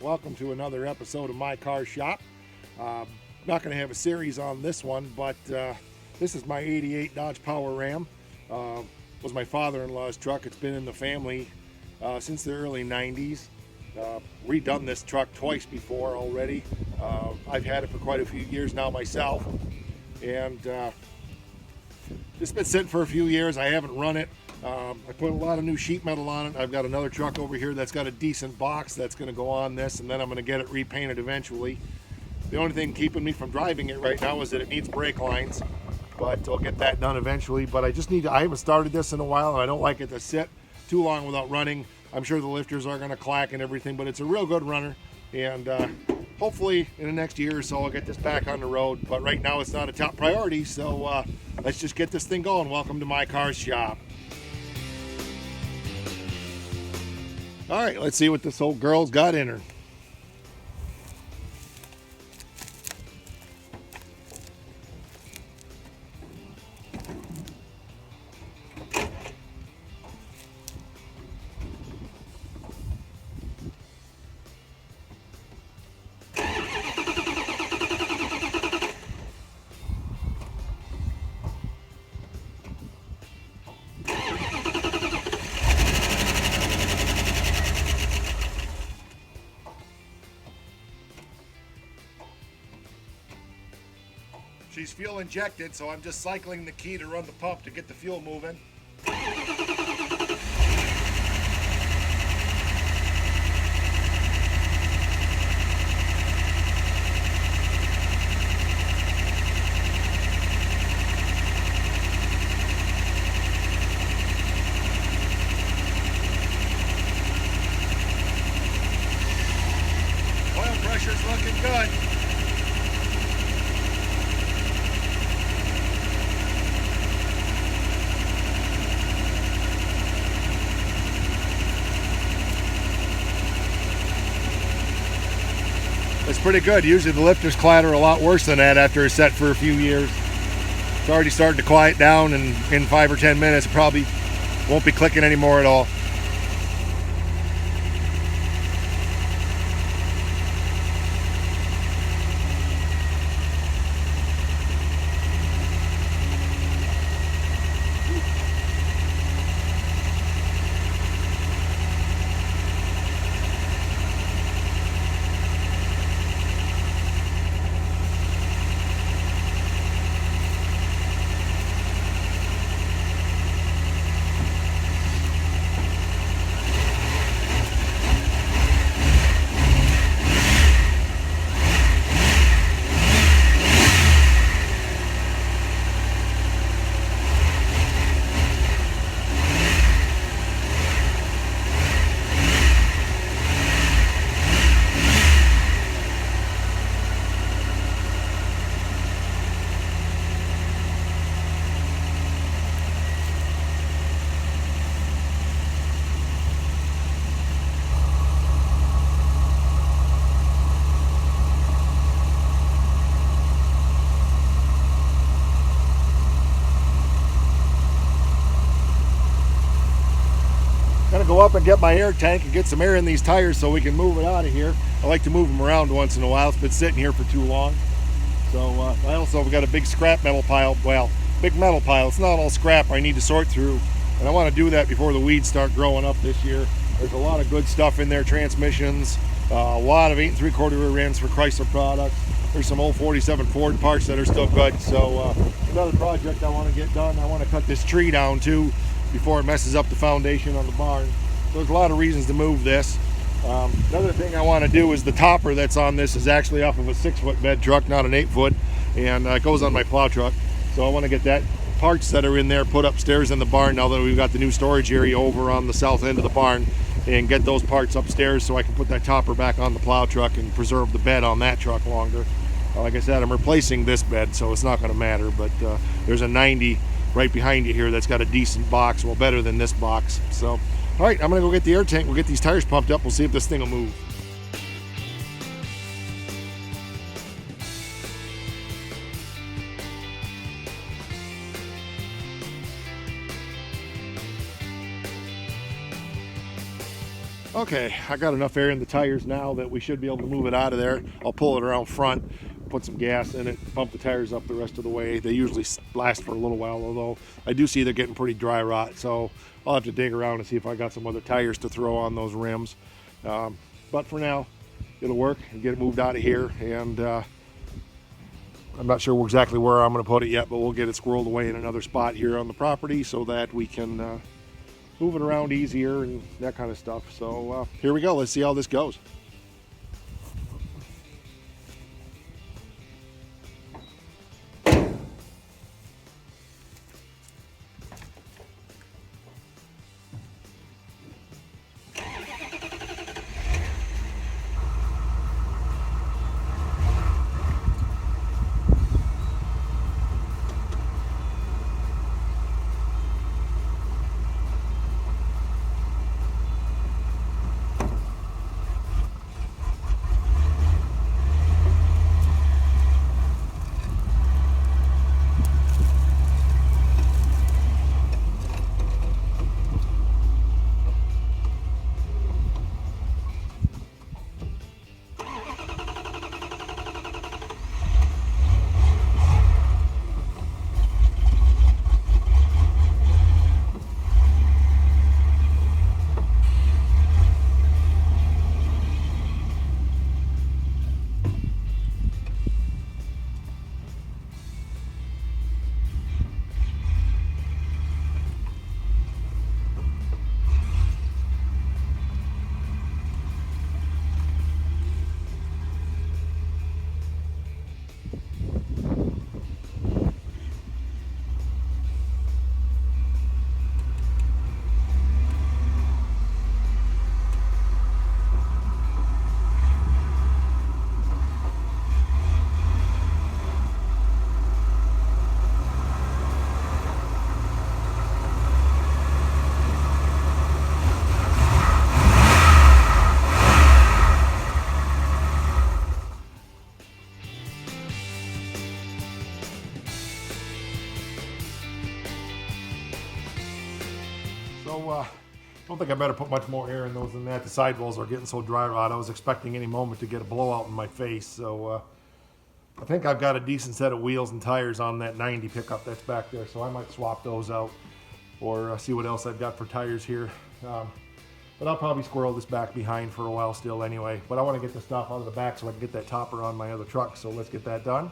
welcome to another episode of My Car Shop. Not going to have a series on this one, but this is my 88 Dodge Power Ram. Was my father-in-law's truck. It's been in the family since the early 90s. Redone this truck twice before already. I've had it for quite a few years now myself, and it's been sitting for a few years. I haven't run it. I put a lot of new sheet metal on it. I've got another truck over here that's got a decent box that's going to go on this, and then I'm going to get it repainted eventually. The only thing keeping me from driving it right now is that it needs brake lines, but I'll get that done eventually. But I haven't started this in a while, and I don't like it to sit too long without running. I'm sure the lifters are going to clack and everything, but it's a real good runner, and hopefully in the next year or so I'll get this back on the road. But right now it's not a top priority, so let's just get this thing going. Welcome to My Car Shop. All right, let's see what this old girl's got in her. She's fuel injected, so I'm just cycling the key to run the pump to get the fuel moving. Oil pressure's looking good. It's pretty good. Usually the lifters clatter a lot worse than that after it's set for a few years. It's already starting to quiet down, and in 5 or 10 minutes it probably won't be clicking anymore at all. Gonna go up and get my air tank and get some air in these tires so we can move it out of here. I like to move them around once in a while. It's been sitting here for too long. So I also got a big scrap metal pile. Well, big metal pile. It's not all scrap I need to sort through, and I want to do that before the weeds start growing up this year. There's a lot of good stuff in there. Transmissions, a lot of 8 3/4 rear ends for Chrysler products. There's some old 47 Ford parts that are still good. So another project I want to get done. I want to cut this tree down too before it messes up the foundation on the barn. There's a lot of reasons to move this. Another thing I want to do is the topper that's on this is actually off of a 6-foot bed truck, not an 8-foot, and it goes on my plow truck. So I want to get that parts that are in there put upstairs in the barn now that we've got the new storage area over on the south end of the barn, and get those parts upstairs so I can put that topper back on the plow truck and preserve the bed on that truck longer. Like I said, I'm replacing this bed, so it's not going to matter, but there's a 90 right behind you here that's got a decent box, well, better than this box. So all right, I'm gonna go get the air tank. We'll get these tires pumped up. We'll see if this thing will move. Okay, I got enough air in the tires now that we should be able to move it out of there. I'll pull it around front, put some gas in it, pump the tires up the rest of the way. They usually last for a little while, although I do see they're getting pretty dry rot, so I'll have to dig around and see if I got some other tires to throw on those rims. But for now, it'll work and get it moved out of here. And I'm not sure exactly where I'm going to put it yet, but we'll get it squirreled away in another spot here on the property so that we can move it around easier and that kind of stuff. So here we go. Let's see how this goes. So I don't think I better put much more air in those than that. The sidewalls are getting so dry rot. I was expecting any moment to get a blowout in my face. So I think I've got a decent set of wheels and tires on that 90 pickup that's back there. So I might swap those out or see what else I've got for tires here. But I'll probably squirrel this back behind for a while still anyway. But I want to get the stuff out of the back so I can get that topper on my other truck. So let's get that done.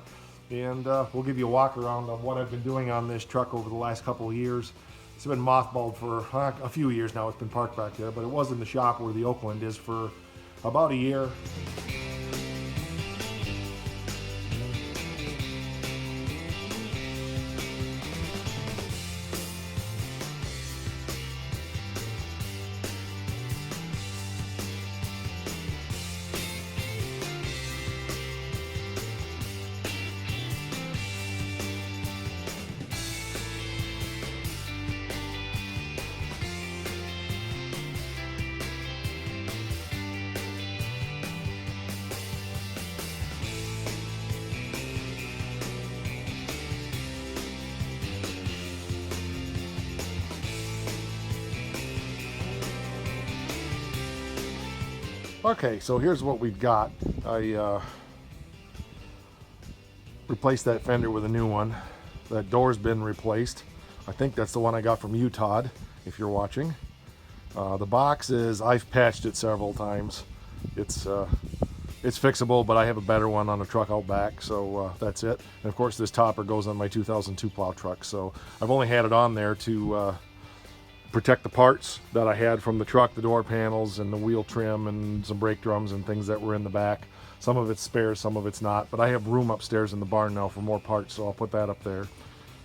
And we'll give you a walk around of what I've been doing on this truck over the last couple of years. It's been mothballed for a few years now. It's been parked back there, but it was in the shop where the Oakland is for about a year. Okay, so here's what we've got. I replaced that fender with a new one. That door's been replaced. I think that's the one I got from you, Todd, if you're watching. The box is, I've patched it several times. It's fixable, but I have a better one on the truck out back, so that's it. And of course this topper goes on my 2002 plow truck, so I've only had it on there to protect the parts that I had from the truck, the door panels and the wheel trim and some brake drums and things that were in the back. Some of it's spares, some of it's not, but I have room upstairs in the barn now for more parts, so I'll put that up there.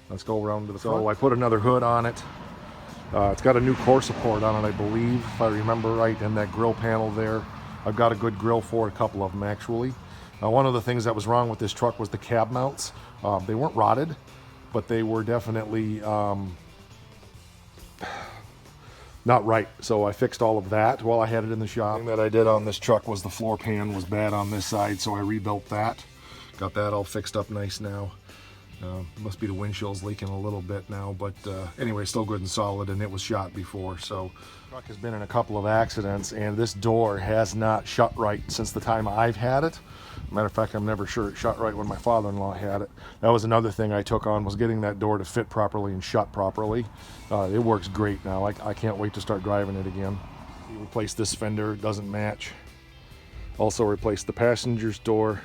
Let's go around to the front. So I put another hood on it. It's got a new core support on it, I believe, if I remember right, and that grill panel there. I've got a good grill for it, a couple of them actually. One of the things that was wrong with this truck was the cab mounts. They weren't rotted, but they were definitely not right, so I fixed all of that while I had it in the shop. The thing that I did on this truck was the floor pan was bad on this side, so I rebuilt that. Got that all fixed up nice now. Must be the windshield's leaking a little bit now, but anyway, still good and solid, and it was shot before. So the truck has been in a couple of accidents, and this door has not shut right since the time I've had it. Matter of fact, I'm never sure it shut right when my father-in-law had it. That was another thing I took on, was getting that door to fit properly and shut properly. It works great now. I can't wait to start driving it again. We replaced this fender, it doesn't match. Also replaced the passenger's door.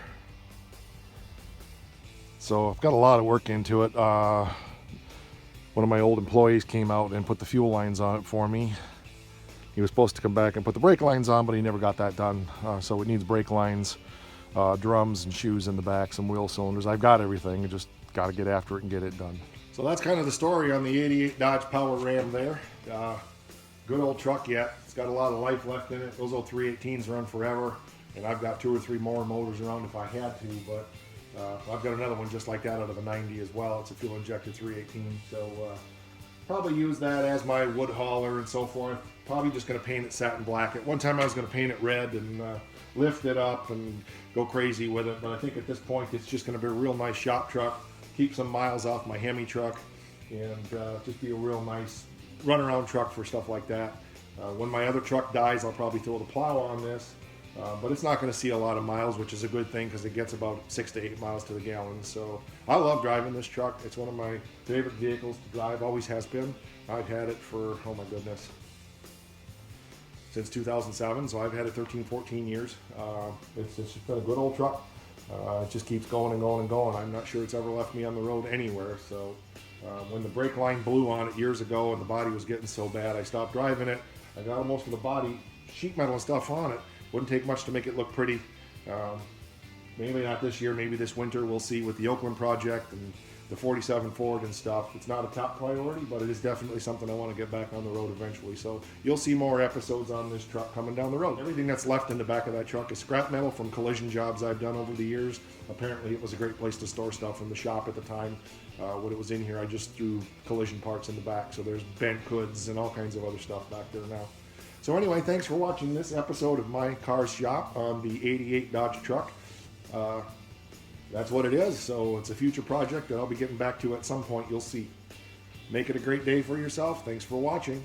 So I've got a lot of work into it. One of my old employees came out and put the fuel lines on it for me. He was supposed to come back and put the brake lines on, but he never got that done. So it needs brake lines, drums and shoes in the back, some wheel cylinders. I've got everything, I just got to get after it and get it done. So that's kind of the story on the 88 Dodge Power Ram there. Good old truck yet. It's got a lot of life left in it. Those old 318s run forever, and I've got 2 or 3 more motors around if I had to, but I've got another one just like that out of a 90 as well. It's a fuel injected 318, so probably use that as my wood hauler and so forth. Probably just going to paint it satin black. At one time I was going to paint it red and lift it up and go crazy with it, but I think at this point it's just going to be a real nice shop truck, keep some miles off my Hemi truck, and just be a real nice runaround truck for stuff like that. When my other truck dies, I'll probably throw the plow on this. But it's not going to see a lot of miles, which is a good thing because it gets about 6 to 8 miles to the gallon. So I love driving this truck. It's one of my favorite vehicles to drive, always has been. I've had it for, oh my goodness, since 2007. So I've had it 13, 14 years. It's just been a good old truck. It just keeps going and going and going. I'm not sure it's ever left me on the road anywhere. So when the brake line blew on it years ago and the body was getting so bad, I stopped driving it. I got most of the body sheet metal and stuff on it. Wouldn't take much to make it look pretty. Maybe not this year, maybe this winter. We'll see with the Oakland project and the 47 Ford and stuff. It's not a top priority, but it is definitely something I want to get back on the road eventually. So you'll see more episodes on this truck coming down the road. Everything that's left in the back of that truck is scrap metal from collision jobs I've done over the years. Apparently it was a great place to store stuff in the shop at the time. When it was in here, I just threw collision parts in the back. So there's bent hoods and all kinds of other stuff back there now. So anyway, thanks for watching this episode of My Car's Shop on the 88 Dodge truck. That's what it is. So it's a future project that I'll be getting back to at some point. You'll see. Make it a great day for yourself. Thanks for watching.